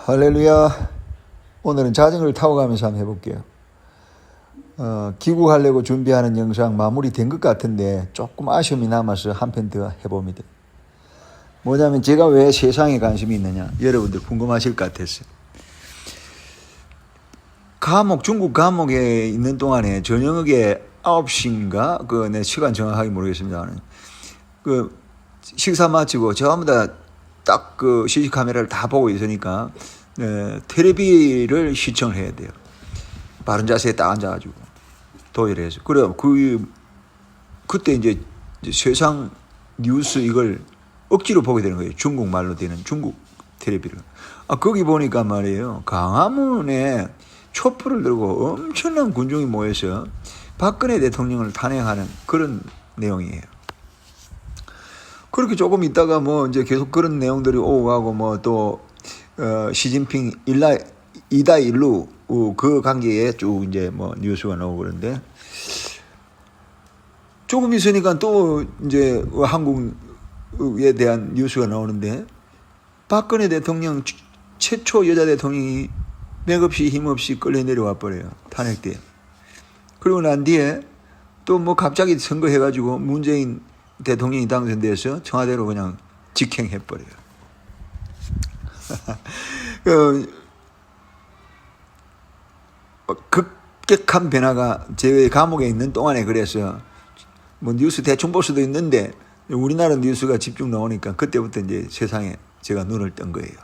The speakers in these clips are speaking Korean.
할렐루야. 오늘은 자전거를 타고 가면서 한번 해볼게요. 귀국하려고 준비하는 영상 마무리된 것 같은데 조금 아쉬움이 남아서 한 편 더 해봅니다. 뭐냐면 제가 왜 세상에 관심이 있느냐 여러분들 궁금하실 것 같았어요. 중국 감옥에 있는 동안에 저녁에 9시인가 내 시간 정확하게 모르겠습니다만 식사 마치고 전부 다 딱 CC 카메라를 다 보고 있으니까 텔레비를 시청을 해야 돼요. 바른 자세에 딱 앉아가지고 도의를 해서 그래 그때 이제 세상 뉴스 이걸 억지로 보게 되는 거예요. 중국말로 되는 중국 텔레비를. 거기 보니까 말이에요. 광화문에 촛불을 들고 엄청난 군중이 모여서 박근혜 대통령을 탄핵하는 그런 내용이에요. 그렇게 조금 있다가 이제 계속 그런 내용들이 오고 가고 또 시진핑 이다일루 그 관계에 쭉 이제 뉴스가 나오고 그런데 조금 있으니까 또 이제 한국에 대한 뉴스가 나오는데 박근혜 대통령 최초 여자 대통령이 맥없이 힘없이 끌려 내려와 버려요. 탄핵 때. 그리고 난 뒤에 또 갑자기 선거해가지고 문재인 대통령이 당선돼서 청와대로 그냥 직행해버려요. 급격한 변화가 제 감옥에 있는 동안에 그래서 뉴스 대충 볼 수도 있는데 우리나라 뉴스가 집중 나오니까 그때부터 이제 세상에 제가 눈을 뜬 거예요.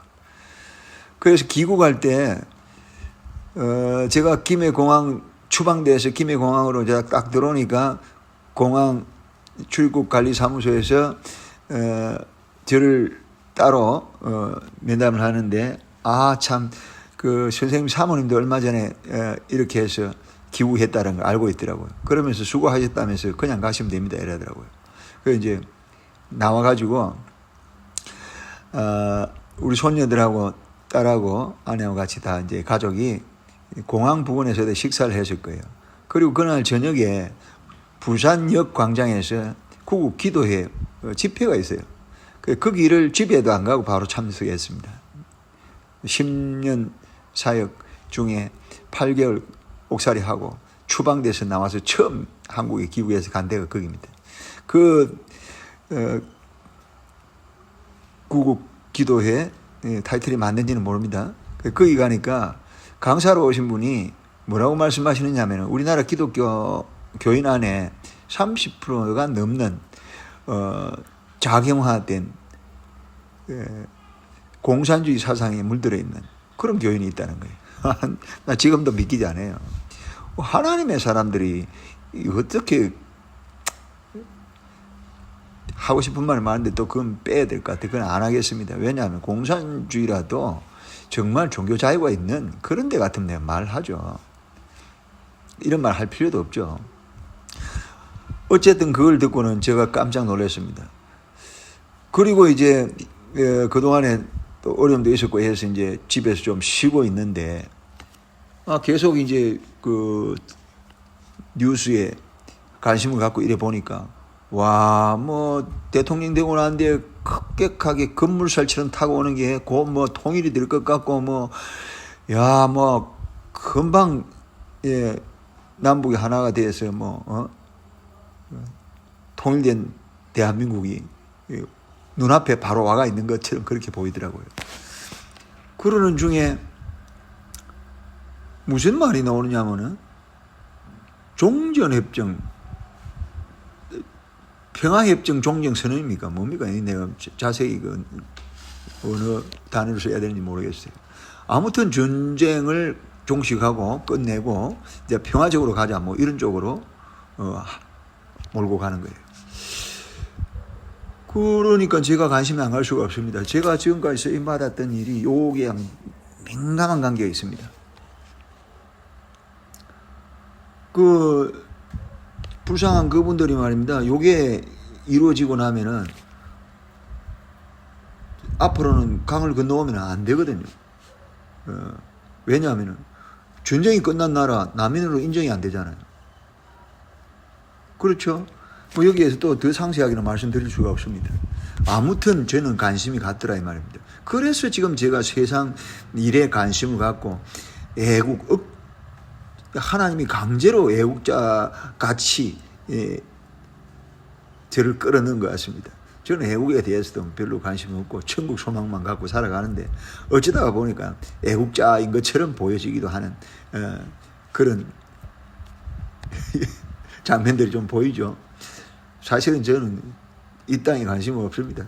그래서 귀국할 때 제가 김해공항 추방돼서 김해공항으로 제가 딱 들어오니까 공항 출국관리사무소에서 저를 따로 면담을 하는데 참 선생님 사모님도 얼마 전에 이렇게 해서 귀국했다는 걸 알고 있더라고요. 그러면서 수고하셨다면서 그냥 가시면 됩니다 이러더라고요. 그래서 이제 나와가지고 우리 손녀들하고 딸하고 아내하고 같이 다 이제 가족이 공항 부근에서 식사를 했을 거예요. 그리고 그날 저녁에 부산역 광장에서 구국 기도회 집회가 있어요. 그 길을 집에도 안 가고 바로 참석했습니다. 10년 사역 중에 8개월 옥살이하고 추방돼서 나와서 처음 한국에 귀국해서 간 데가 거기입니다. 구국 기도회 타이틀이 맞는지는 모릅니다. 거기 가니까 강사로 오신 분이 뭐라고 말씀하시느냐 하면 우리나라 기독교 교인 안에 30%가 넘는 작용화된 공산주의 사상에 물들어 있는 그런 교인이 있다는 거예요. 나 지금도 믿기지 않아요. 하나님의 사람들이 어떻게 하고 싶은 말이 많은데 또 그건 빼야 될 것 같아요. 그건 안 하겠습니다. 왜냐하면 공산주의라도 정말 종교 자유가 있는 그런 데 같으면 내가 말하죠. 이런 말 할 필요도 없죠. 어쨌든 그걸 듣고는 제가 깜짝 놀랐습니다. 그리고 이제 그동안에 또 어려움도 있었고 해서 이제 집에서 좀 쉬고 있는데 계속 이제 뉴스에 관심을 갖고 이래 보니까 대통령 되고 난 뒤에 급격하게 급물살처럼 타고 오는 게 곧 통일이 될 것 같고 금방 남북이 하나가 돼서 통일된 대한민국이 눈앞에 바로 와가 있는 것처럼 그렇게 보이더라고요. 그러는 중에 무슨 말이 나오느냐면은 종전협정, 평화협정 종전선언입니까? 뭡니까? 내가 자세히 어느 단어를 써야 되는지 모르겠어요. 아무튼 전쟁을 종식하고 끝내고 이제 평화적으로 가자 이런 쪽으로 몰고 가는 거예요. 그러니까 제가 관심이 안 갈 수가 없습니다. 제가 지금까지 쓰임받았던 일이 요게 민감한 관계가 있습니다. 불쌍한 그분들이 말입니다. 요게 이루어지고 나면은 앞으로는 강을 건너오면 안 되거든요. 왜냐하면은 전쟁이 끝난 나라 난민으로 인정이 안 되잖아요. 그렇죠? 여기에서 또 더 상세하게는 말씀드릴 수가 없습니다. 아무튼 저는 관심이 갔더라 이 말입니다. 그래서 지금 제가 세상 일에 관심을 갖고 하나님이 강제로 애국자 같이 저를 끌어넣은 것 같습니다. 저는 애국에 대해서도 별로 관심 없고 천국 소망만 갖고 살아가는데 어쩌다가 보니까 애국자인 것처럼 보여지기도 하는 그런 장면들이 좀 보이죠. 사실은 저는 이 땅에 관심 없습니다.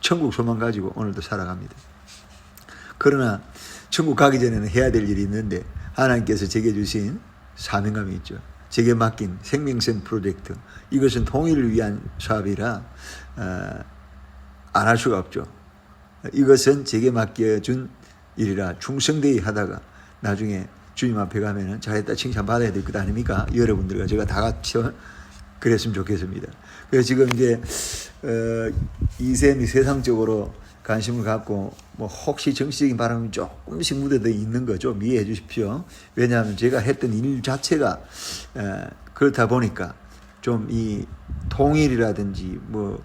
천국 소망 가지고 오늘도 살아갑니다. 그러나 천국 가기 전에는 해야 될 일이 있는데 하나님께서 제게 주신 사명감이 있죠. 제게 맡긴 생명샘 프로젝트, 이것은 통일을 위한 사업이라 안 할 수가 없죠. 이것은 제게 맡겨준 일이라 충성되이 하다가 나중에 주님 앞에 가면은 잘했다 칭찬받아야 될 것 아닙니까? 여러분들과 제가 다 같이 그랬으면 좋겠습니다. 그래서 지금 이제 이샘이 세상적으로 관심을 갖고 뭐 혹시 정치적인 바람이 조금씩 묻어져 있는 거 좀 이해해 주십시오. 왜냐하면 제가 했던 일 자체가 그렇다 보니까 좀 이 통일이라든지 뭐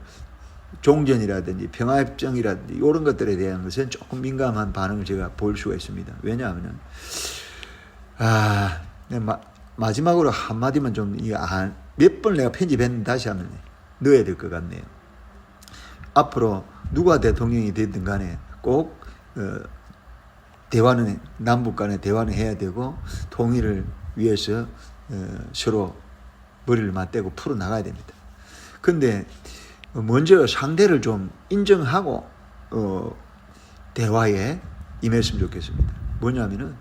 종전이라든지 평화협정이라든지 이런 것들에 대한 것은 조금 민감한 반응을 제가 볼 수가 있습니다. 왜냐하면은 마지막으로 한마디만 좀 몇 번 내가 편집했는데 다시 한번 넣어야 될 것 같네요. 앞으로 누가 대통령이 되든 간에 꼭 대화는 남북 간에 대화는 해야 되고 통일을 위해서 서로 머리를 맞대고 풀어 나가야 됩니다. 근데 먼저 상대를 좀 인정하고 대화에 임했으면 좋겠습니다. 뭐냐면은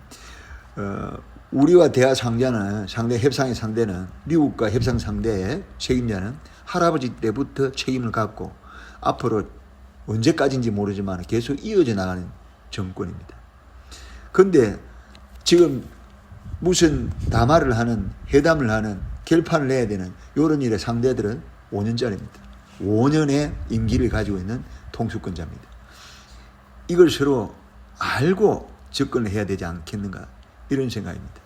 우리와 대화 상대는 협상의 상대는 미국과 협상 상대의 책임자는 할아버지 때부터 책임을 갖고 앞으로 언제까지인지 모르지만 계속 이어져 나가는 정권입니다. 그런데 지금 무슨 담화를 하는, 회담을 하는, 결판을 내야 되는 이런 일의 상대들은 5년짜리입니다. 5년의 임기를 가지고 있는 통수권자입니다. 이걸 서로 알고 접근을 해야 되지 않겠는가 이런 생각입니다.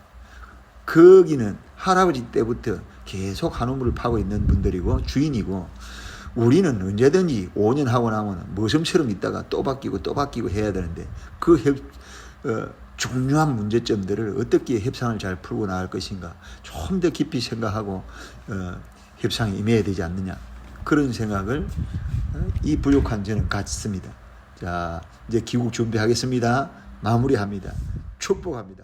거기는 할아버지 때부터 계속 한우물을 파고 있는 분들이고 주인이고 우리는 언제든지 5년 하고 나면 머슴처럼 있다가 또 바뀌고 해야 되는데 그 중요한 문제점들을 어떻게 협상을 잘 풀고 나갈 것인가 좀 더 깊이 생각하고 협상에 임해야 되지 않느냐 그런 생각을 이 부족한 저는 갖습니다. 자, 이제 귀국 준비하겠습니다. 마무리합니다. 축복합니다.